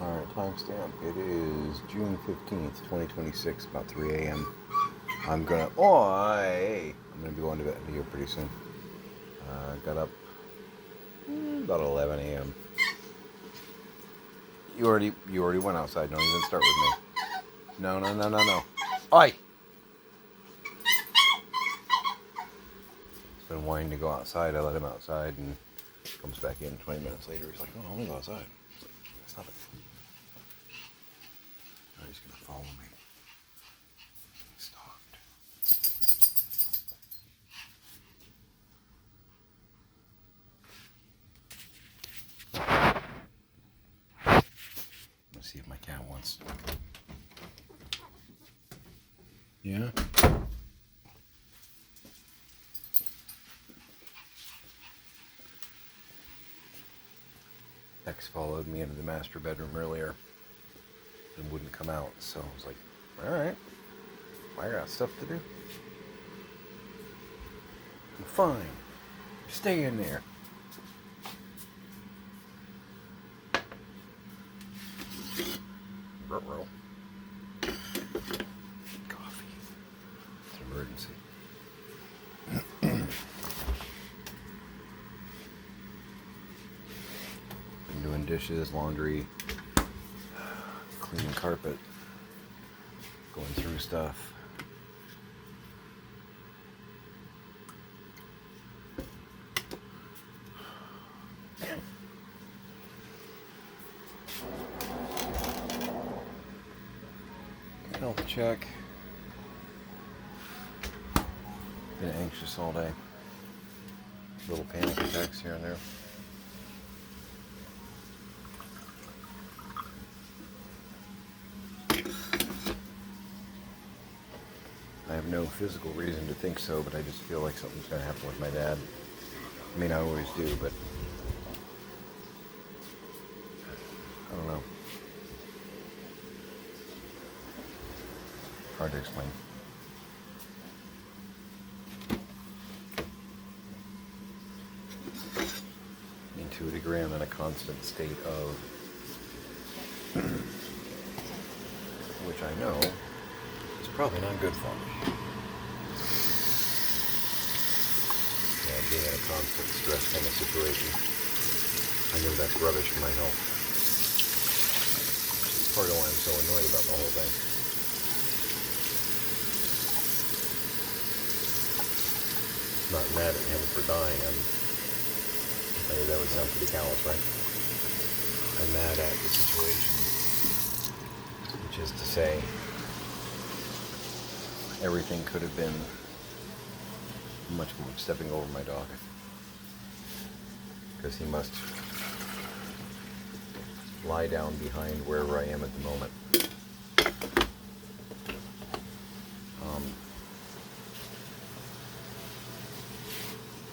Alright, timestamp. It is June 15th, 2026, about 3 a.m. I'm gonna be going to bed here pretty soon. Got up about 11 a.m. You already went outside. Don't even start with me. No. Oi! He's been wanting to go outside. I let him outside and comes back in 20 minutes later. He's like, oh, I want to go outside. I was like, stop it. Now he's gonna follow me. He stopped. Let's see if my cat wants. Yeah? X followed me into the master bedroom earlier and wouldn't come out, so I was like, alright, I got stuff to do. Fine. Stay in there. Ruh-roh. Coffee. It's an emergency. Been doing dishes, laundry, cleaning carpet, going through stuff. Health check. Been anxious all day. Little panic attacks here and there. I have no physical reason to think so, but I just feel like something's going to happen with my dad. I mean, I always do, but I don't know. Hard to explain. I mean, to a degree, I'm in a constant state of, which I know is probably not good for me. Yeah, being in a constant stress kind of situation. I know that's rubbish for my health. Part of why I'm so annoyed about the whole thing. Not mad at him for dying. That would sound pretty callous, right? I'm mad at the situation, which is to say, everything could have been much more stepping over my dog, because he must lie down behind wherever I am at the moment.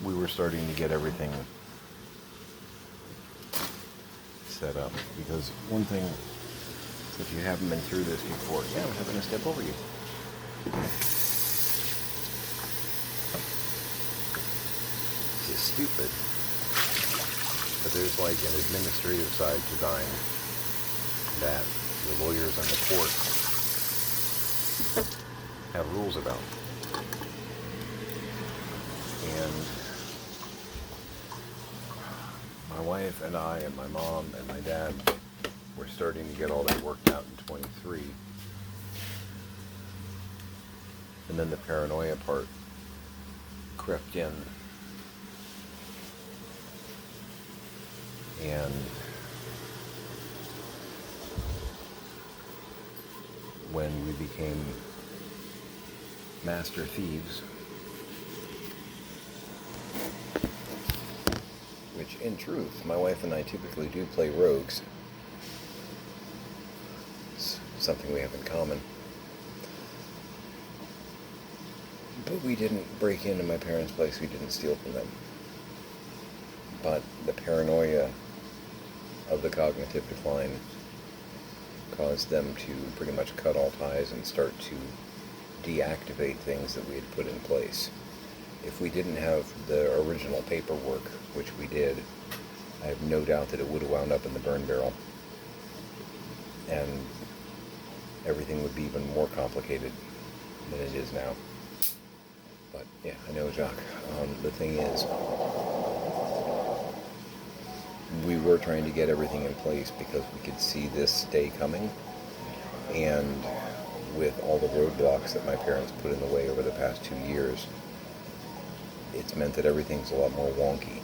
We were starting to get everything set up, because one thing is, if you haven't been through this before, I'm having to step over you. It's stupid. But there's like an administrative side to dying that the lawyers on the court have rules about. And my wife and I and my mom and my dad were starting to get all that worked out in 23. And then the paranoia part crept in. And when we became master thieves, which in truth, my wife and I typically do play rogues. It's something we have in common. But we didn't break into my parents' place, we didn't steal from them. But the paranoia of the cognitive decline caused them to pretty much cut all ties and start to deactivate things that we had put in place. If we didn't have the original paperwork, which we did, I have no doubt that it would have wound up in the burn barrel. and everything would be even more complicated than it is now. But yeah, I know, Jacques. The thing is, we were trying to get everything in place because we could see this day coming, and with all the roadblocks that my parents put in the way over the past 2 years, it's meant that everything's a lot more wonky.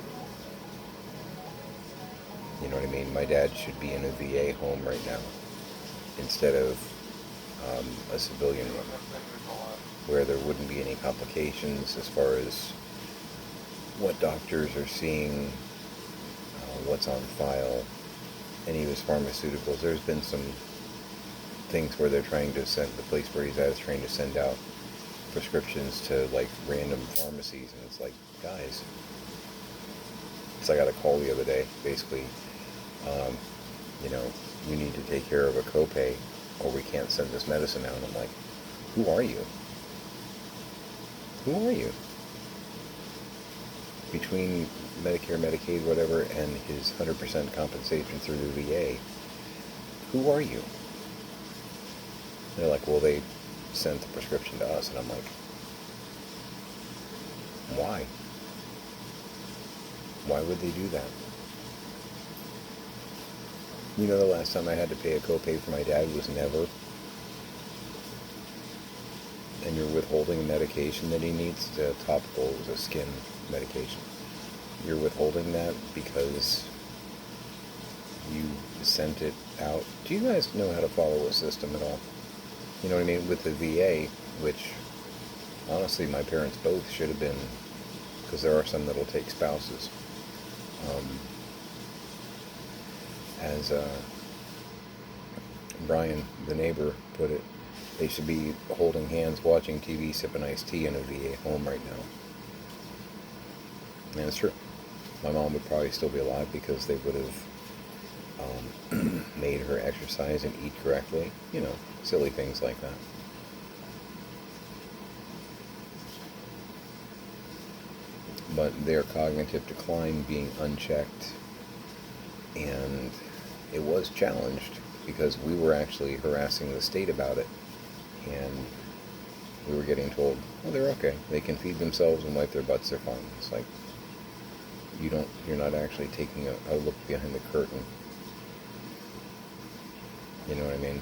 You know what I mean? My dad should be in a VA home right now instead of a civilian one, where there wouldn't be any complications as far as what doctors are seeing, what's on file, any of his pharmaceuticals. There's been some things where they're trying to send, the place where he's at is trying to send out prescriptions to like random pharmacies, and it's like, guys, because I got a call the other day, basically, you need to take care of a copay or we can't send this medicine out. And I'm like, who are you? Who are you? Between Medicare, Medicaid, whatever, and his 100% compensation through the VA, who are you? They're like, well, they sent the prescription to us. And I'm like, why? Why would they do that? You know, the last time I had to pay a copay for my dad was never. And you're withholding medication that he needs, the topical, it was a skin medication. You're withholding that because you sent it out. Do you guys know how to follow a system at all? You know what I mean? With the VA, which honestly my parents both should have been, because there are some that'll take spouses. As Brian, the neighbor, put it, they should be holding hands, watching TV, sipping iced tea in a VA home right now. And it's true. My mom would probably still be alive because they would have made her exercise and eat correctly. You know, silly things like that. But their cognitive decline being unchecked, and it was challenged because we were actually harassing the state about it, and we were getting told, oh, they're okay, they can feed themselves and wipe their butts, they're fine. It's like, you're not actually taking a look behind the curtain. You know what I mean?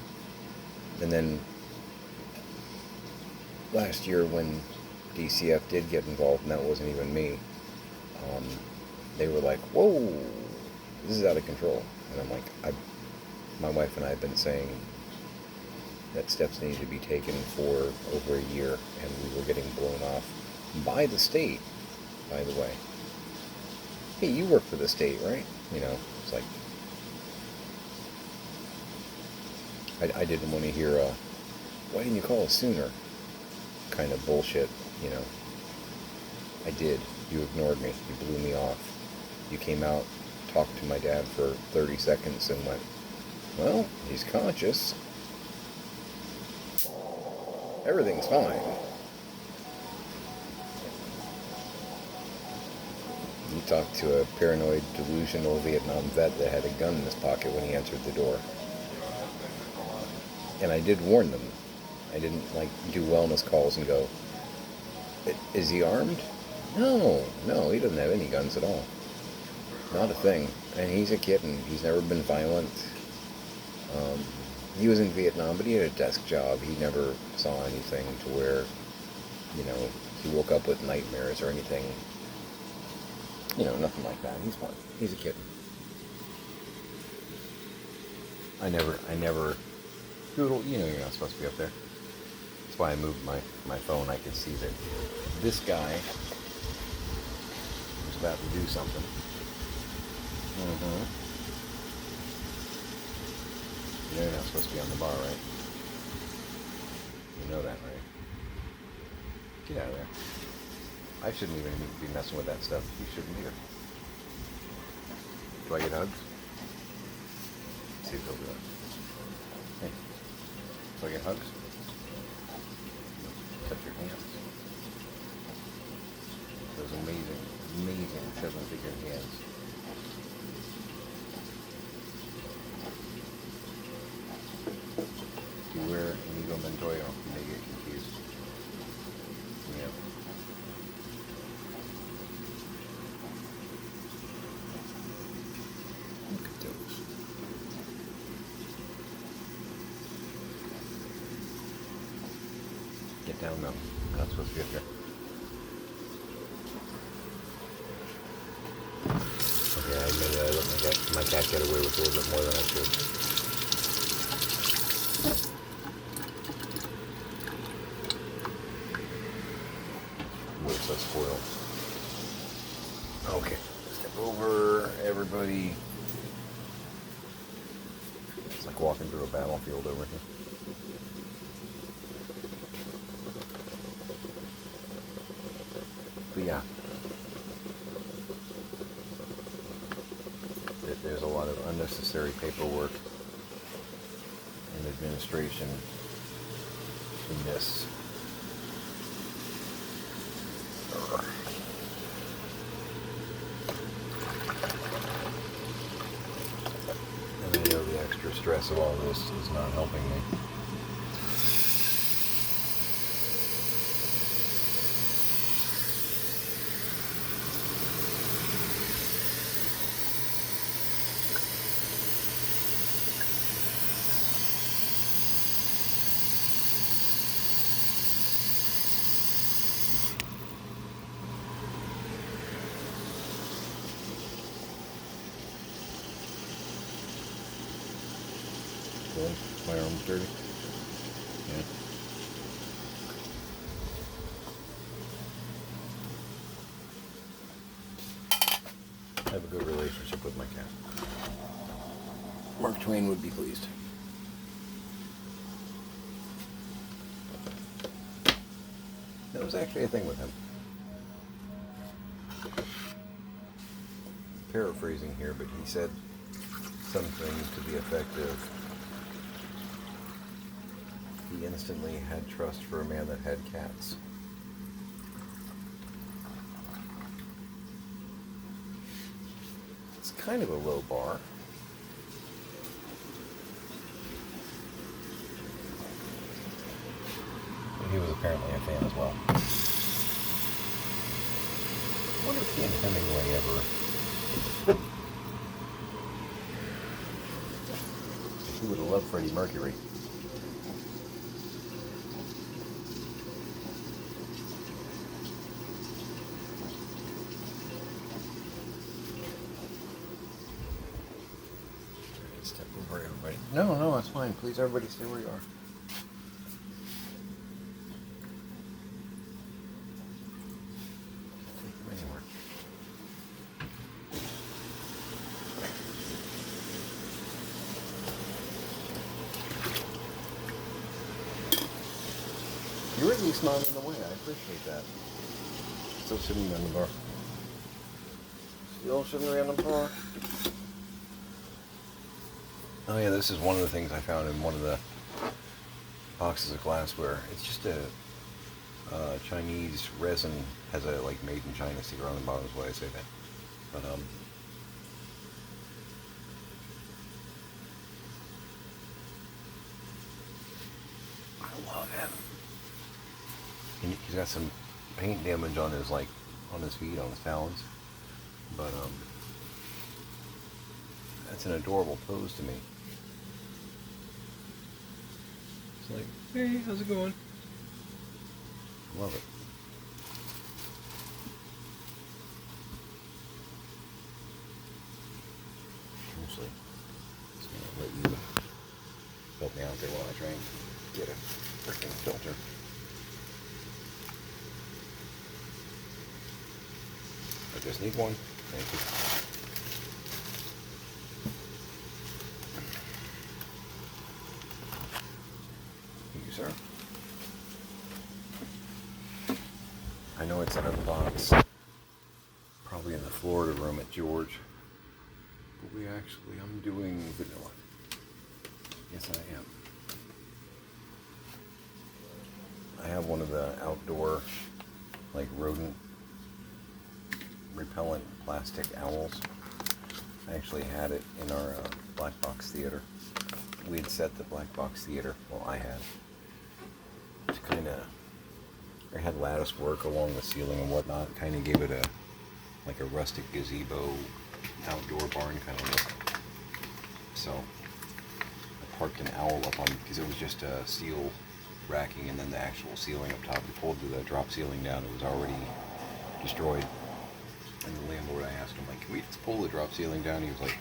And then last year when DCF did get involved, and that wasn't even me, they were like, whoa, this is out of control. And I'm like, my wife and I have been saying that steps need to be taken for over a year, and we were getting blown off by the state, by the way. Hey, you work for the state, right? You know, it's like, I didn't want to hear why didn't you call us sooner kind of bullshit, you know. I did. You ignored me. You blew me off. You came out, talked to my dad for 30 seconds and went, well, he's conscious. Everything's fine. You talked to a paranoid, delusional Vietnam vet that had a gun in his pocket when he answered the door. And I did warn them. I didn't, do wellness calls and go, is he armed? No, he doesn't have any guns at all. Not a thing. And he's a kitten. He's never been violent. He was in Vietnam, but he had a desk job. He never saw anything to where, he woke up with nightmares or anything. Nothing like that. He's fine. He's a kitten. I never, Doodle, you're not supposed to be up there. That's why I moved my phone. I could see that this guy was about to do something. You're not supposed to be on the bar, right? You know that, right? Get out of there. I shouldn't even be messing with that stuff. You shouldn't either. Do I get hugs? Let's see if he'll do it. Hey. Do I get hugs? Touch your hands. Those amazing 7-figure hands. Beware Inigo Montoya, you may get confused. Yeah. Look at those. Get down now. Not supposed to be up here. Okay, I admit that I let my cat get away with a little bit more than I should. Looks so spoiled. Okay, step over, everybody. It's like walking through a battlefield over here. But yeah, there's a lot of unnecessary paperwork and administration in this. And I know the extra stress of all this is not helping me. Cool. My arm's dirty. Yeah. I have a good relationship with my cat. Mark Twain would be pleased. That was actually a thing with him. Paraphrasing here, but he said something to the effect of he instantly had trust for a man that had cats. It's kind of a low bar. He was apparently a fan as well. I wonder if he and Hemingway ever... He would have loved Freddie Mercury. Step over everybody. No, that's fine. Please, everybody, stay where you are. You're at least not in the way. I appreciate that. Still sitting on the bar. Still sitting around the bar. Oh yeah, this is one of the things I found in one of the boxes of glassware. It's just a Chinese resin, has a like made in China sticker on the bottom is why I say that. But I love him. And he's got some paint damage on his on his feet, on his talons. But that's an adorable pose to me. It's like, hey, how's it going? Love it. Seriously, just gonna let you help me out there while I try and get a freaking filter. I just need one. Thank you. Thank you, sir. I know it's in a box, probably in the Florida room at George, but I'm doing vanilla. Yes, I am. I have one of the outdoor, like rodent repellent plastic owls. I actually had it in our black box theater. we had set the black box theater, well I had, to kind of, I had lattice work along the ceiling and whatnot, kind of gave it like a rustic gazebo, outdoor barn kind of look. So I parked an owl up on, because it was just a steel racking and then the actual ceiling up top. We pulled the drop ceiling down, it was already destroyed. And the landlord, I asked him, like, can we just pull the drop ceiling down? He was like,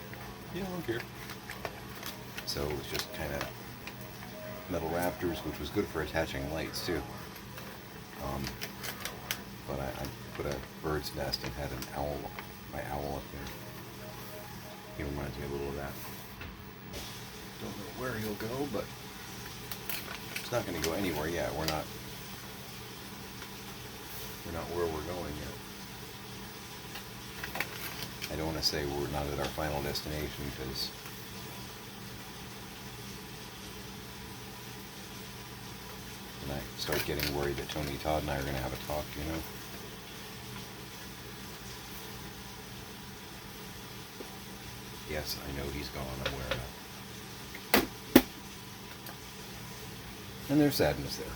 yeah, I don't care. So it was just kind of metal rafters, which was good for attaching lights too. But I put a bird's nest and had my owl up there. He reminds me a little of that. Don't know where he'll go, but it's not going to go anywhere yet. We're not where we're going yet. I don't want to say we're not at our final destination because then I start getting worried that Tony Todd and I are going to have a talk, you know? Yes, I know he's gone, I'm aware of that. And there's sadness there.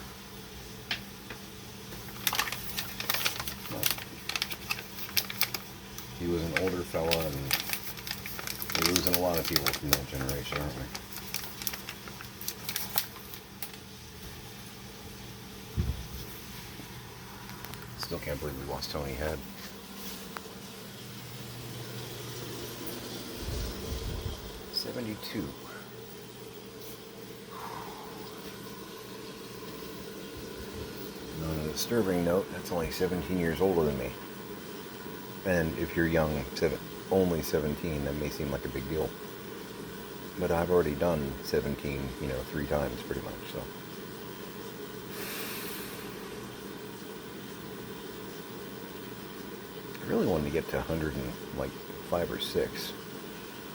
But he was an older fella, and we're losing a lot of people from that generation, aren't we? Still can't believe we lost Tony Head. '72. And on a disturbing note, that's only 17 years older than me. And if you're young, only 17, that may seem like a big deal. But I've already done 17, 3 times pretty much, so. I really wanted to get to 105 or 6.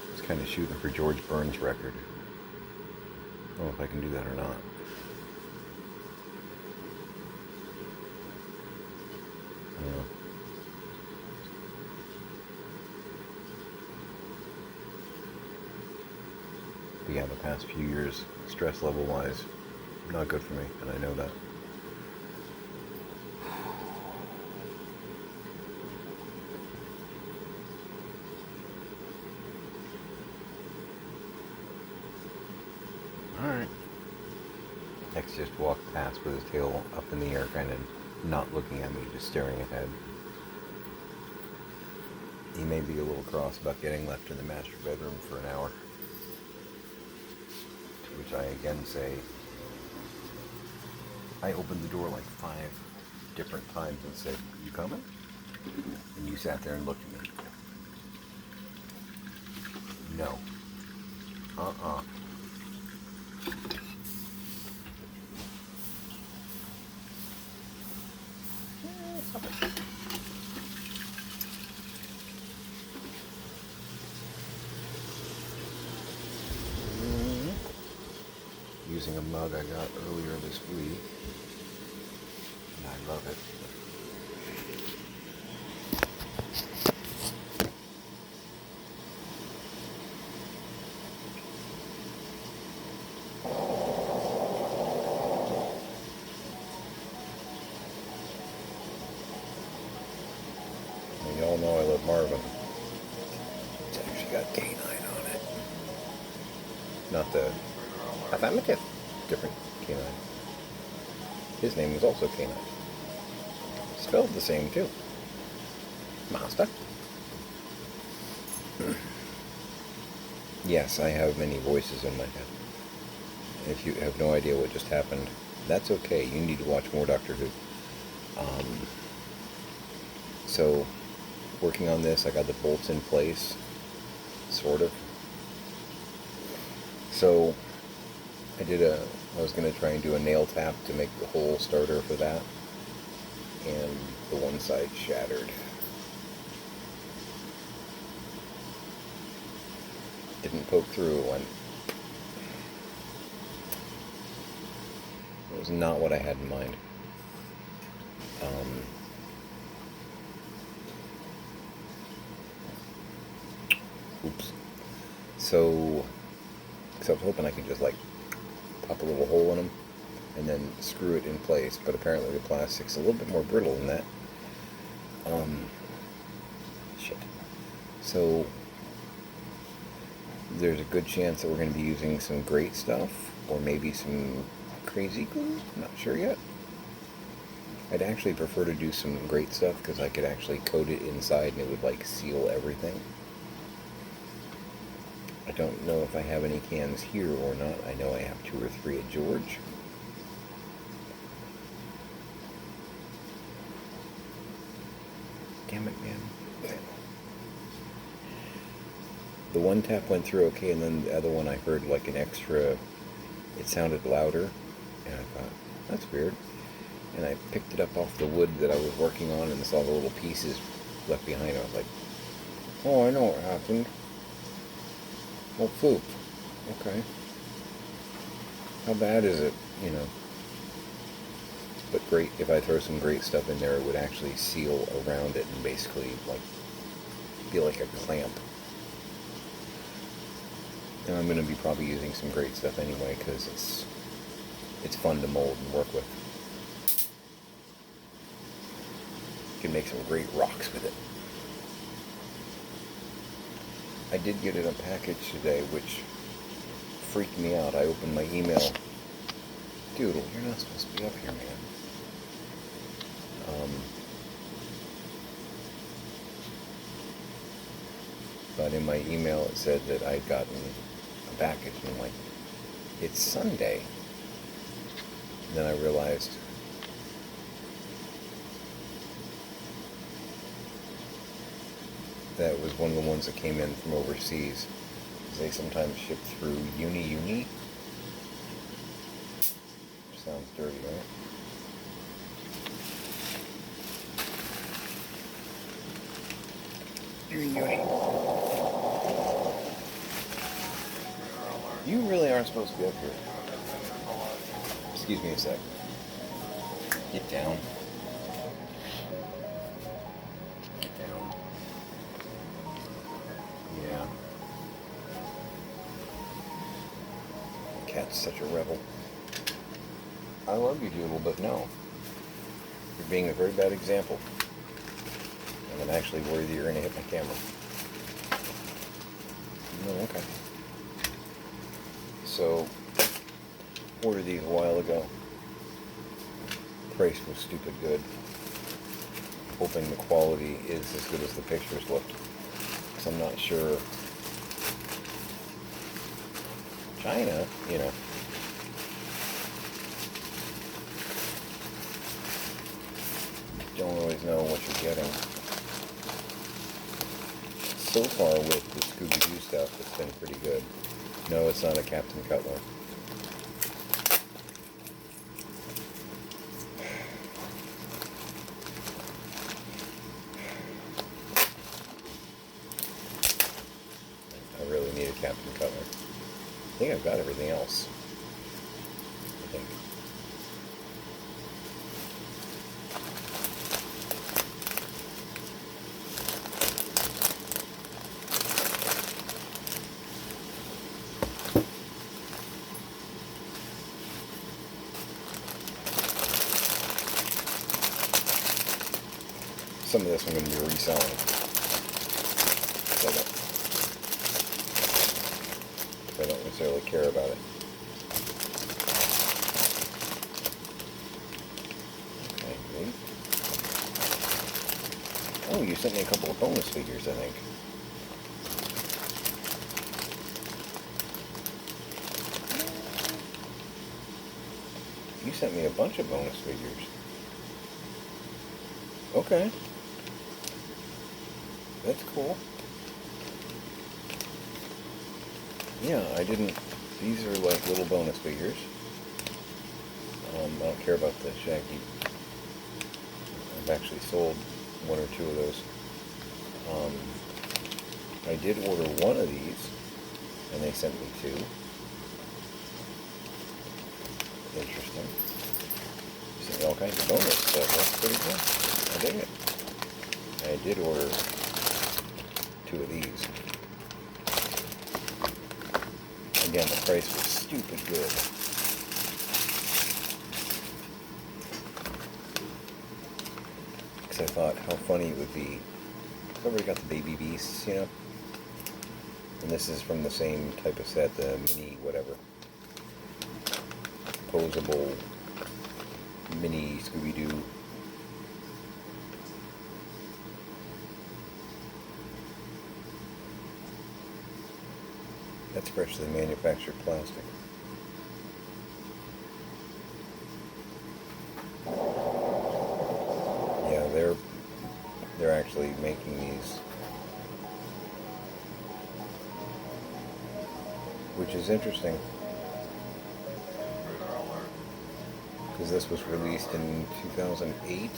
I was kind of shooting for George Burns' record. I don't know if I can do that or not. But yeah, the past few years, stress level wise, not good for me, and I know that. Alright. X just walked past with his tail up in the air, kind of not looking at me, just staring ahead. He may be a little cross about getting left in the master bedroom for an hour. To which I again say, I opened the door like 5 different times and said, "You coming?" And you sat there and looked at me. No. Stop it. Using a mug I got earlier this week, and I love it. And y'all know I love Marvin. It's actually got canine on it. Not the affirmative. Different canine. His name was also canine. Spelled the same too. Master. Yes, I have many voices in my head. If you have no idea what just happened, that's okay. You need to watch more Doctor Who. So, working on this, I got the bolts in place, sort of. So, I was going to try and do a nail tap to make the hole starter for that, and the one side shattered. Didn't poke through, it was not what I had in mind. Oops. So So I was hoping I could just like pop a little hole in them and then screw it in place, but apparently the plastic's a little bit more brittle than that. Shit. So there's a good chance that we're going to be using some great stuff, or maybe some crazy glue. Not sure yet. I'd actually prefer to do some great stuff because I could actually coat it inside and it would like seal everything. I don't know if I have any cans here or not. I know I have 2 or 3 at George. Damn it, man. The one tap went through okay, and then the other one I heard like an extra, it sounded louder, and I thought, that's weird. And I picked it up off the wood that I was working on and saw the little pieces left behind. I was like, oh, I know what happened. Oh, poop. Okay. How bad is it, you know? But great, if I throw some great stuff in there, it would actually seal around it and basically like be like a clamp. And I'm going to be probably using some great stuff anyway because it's fun to mold and work with. You can make some great rocks with it. I did get it a package today, which freaked me out. I opened my email. Doodle, you're not supposed to be up here, man. But in my email it said that I'd gotten a package, and I'm like, it's Sunday. And then I realized that was one of the ones that came in from overseas. They sometimes ship through Uni. Sounds dirty, right? Uni. You really aren't supposed to be up here. Excuse me a sec. Get down. Get down. Yeah. The cat's such a rebel. I love you, Doodle, but no. You're being a very bad example. And I'm actually worried that you're going to hit my camera. No, okay. So, ordered these a while ago. Price was stupid good. Hoping the quality is as good as the pictures looked. Because I'm not sure. China, you know. Don't always know what you're getting. So far with the Scooby-Doo stuff, it's been pretty good. No, it's not a Captain Cutler. I really need a Captain Cutler. I think I've got everything else. I think. Some of this I'm going to be reselling. I don't necessarily care about it. Okay, great. Oh, you sent me a couple of bonus figures, I think. You sent me a bunch of bonus figures. Okay. That's cool. Yeah, I didn't... These are like little bonus figures. I don't care about the Shaggy. I've actually sold 1 or 2 of those. I did order 1 of these, and they sent me 2. Interesting. Sent me all kinds of bonus stuff. That's pretty good. I dig it. I did order 2 of these. I Again, the price was stupid good. Because I thought how funny it would be. I've already got the Baby Beasts, you know? And this is from the same type of set, the mini whatever. Posable mini Scooby-Doo. That's freshly manufactured plastic. Yeah, they're actually making these, which is interesting because this was released in 2008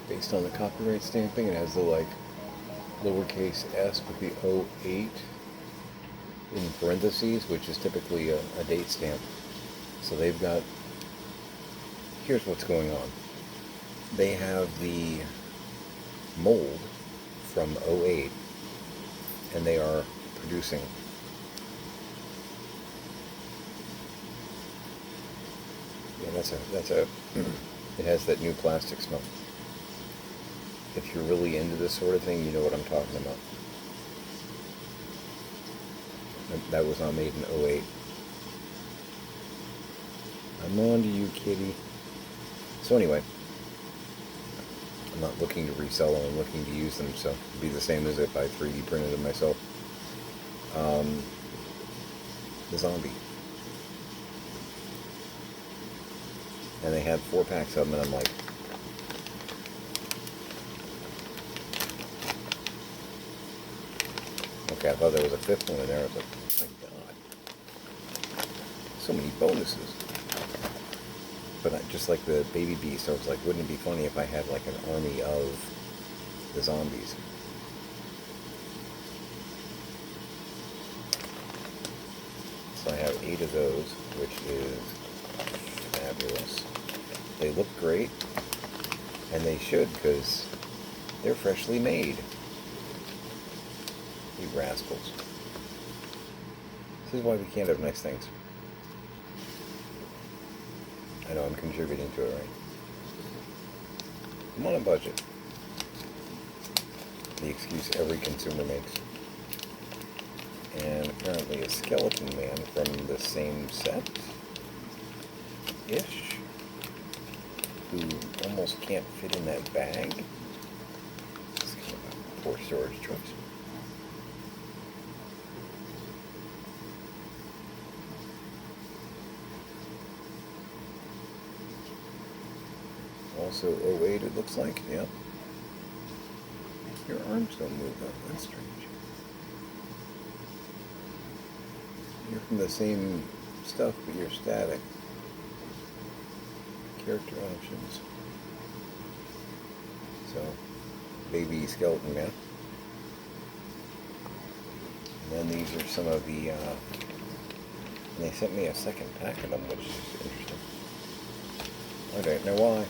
based on the copyright stamping. It has the like lowercase s with the 08 in parentheses, which is typically a date stamp. So they've got, here's what's going on. They have the mold from 08 and they are producing that's a it has that new plastic smell. If you're really into this sort of thing, you know what I'm talking about. That was not made in 08. I'm on to you, kitty. So anyway, I'm not looking to resell them, I'm looking to use them, so it'd be the same as if I 3D printed them myself. The zombie. And they had 4 packs of them, and I'm like, okay, I thought there was a 5th one in there. I was like, oh my god, so many bonuses. But just like the Baby Beast, I was like, wouldn't it be funny if I had like an army of the zombies? So I have 8 of those, which is fabulous. They look great, and they should, because they're freshly made. You rascals. This is why we can't have nice things. I know I'm contributing to it, right? I'm on a budget. The excuse every consumer makes. And apparently a Skeleton Man from the same set-ish, who almost can't fit in that bag. It's kind of a poor storage choice. Also 08 it looks like, yeah. Your arms don't move though, that's strange. You're from the same stuff, but you're static. Character options. So, Baby Skeleton Man. And then these are some of the, and they sent me a second pack of them, which is interesting. I don't know why.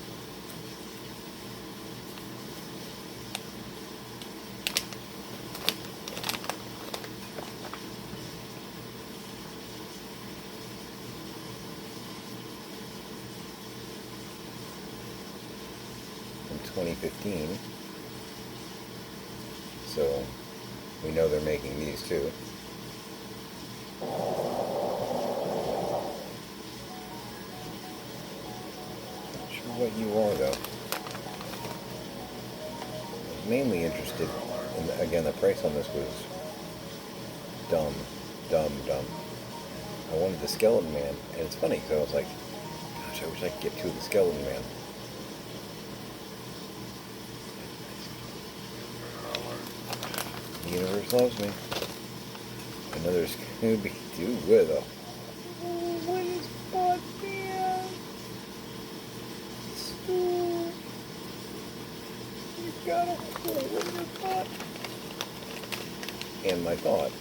From 2015. So, we know they're making these too. Not sure what you are though. I was mainly interested in, again, the price on this was dumb. I wanted the Skeleton Man, and it's funny because I was like, gosh, I wish I could get 2 of the Skeleton Man. The universe loves me. Another Scooby-Doo with a... Oh, what is Bud Man? Stu. You got a hole in your butt. And my thought,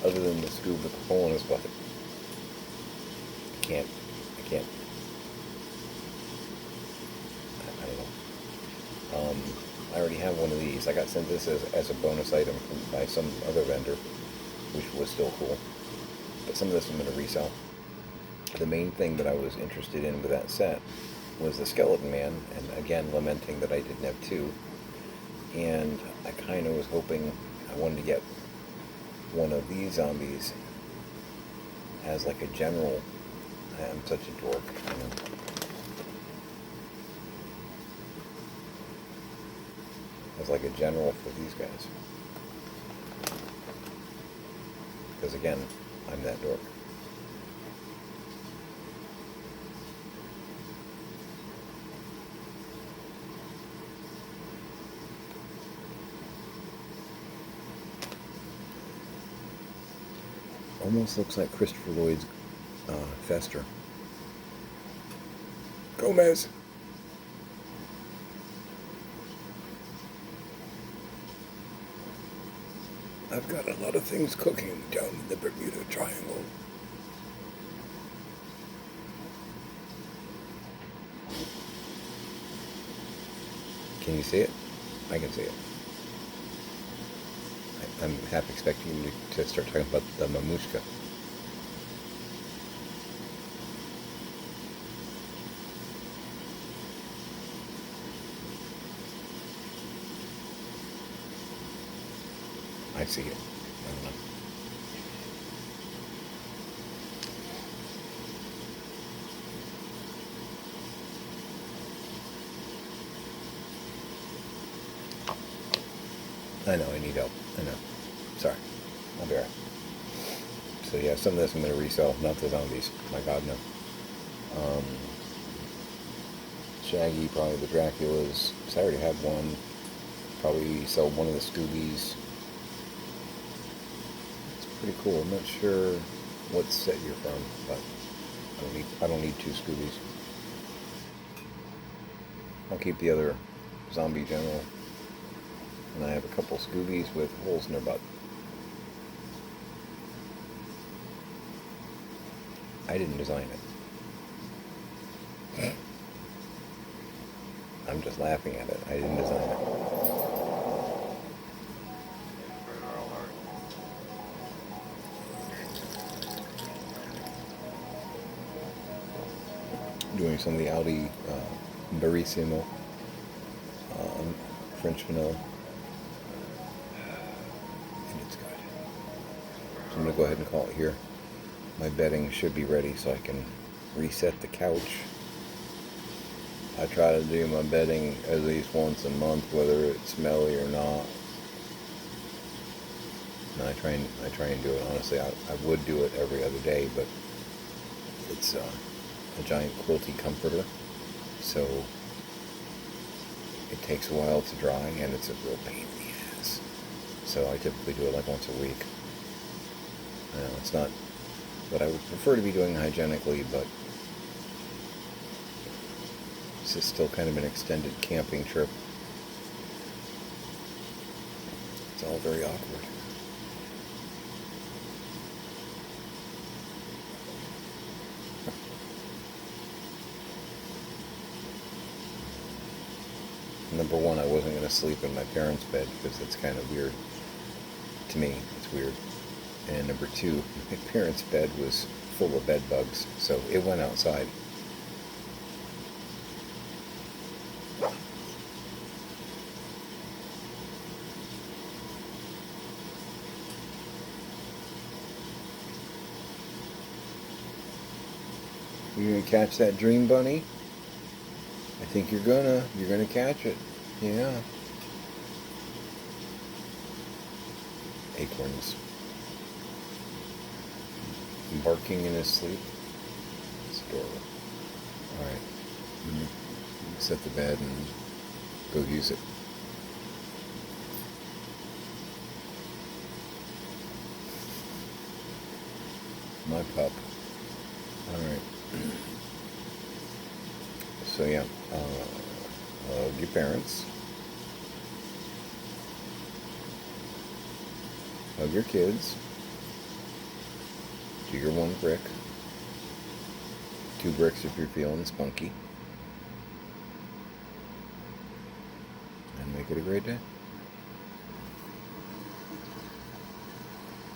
other than the Scoob with the hole in his butt, I can't. I don't know. I already have one of these. I got sent this as a bonus item by some other vendor. which was still cool. But some of this I'm going to resell. The main thing that I was interested in with that set was the Skeleton Man, and again, lamenting that I didn't have two. And I kind of was hoping I wanted to get one of these zombies as like a general. I'm such a dork, I know. As like a general for these guys. Because again, I'm that dork. Almost looks like Christopher Lloyd's Fester. Gomez! I've got a lot of things cooking down in the Bermuda Triangle. Can you see it? I can see it. I'm half expecting you to start talking about the mamushka. I see it. I don't know. I know, I need help. I know. Sorry. I'll be right. So yeah, some of this I'm going to resell, not the zombies. My God, no. Shaggy, probably the Draculas. So I already have one. Probably sell one of the Scoobies. It's pretty cool. I'm not sure what set you're from, but I don't need two Scoobies. I'll keep the other zombie general. And I have a couple Scoobies with holes in their butt. I didn't design it. I'm just laughing at it. I didn't design it. Doing some of the Audi Barissimo French vanilla. And it's good. So I'm going to go ahead and call it here. My bedding should be ready so I can reset the couch. I try to do my bedding at least once a month, whether it's smelly or not. And I try and do it honestly. I would do it every other day, but it's a giant quilty comforter, so it takes a while to dry, and it's a real pain in the ass. So I typically do it like once a week. I know it's not what I would prefer to be doing hygienically, but this is still kind of an extended camping trip. It's all very awkward. Number one, I wasn't going to sleep in my parents' bed because it's kind of weird. To me, it's weird. And number two, my parents' bed was full of bed bugs, so it went outside. You gonna catch that dream bunny? I think you're gonna catch it. Yeah. Acorns. Barking in his sleep. It's adorable. Alright. Set the bed and go use it. My pup. Alright. So yeah, hug your parents. Hug your kids. Do your 1 brick. 2 bricks if you're feeling spunky. And make it a great day.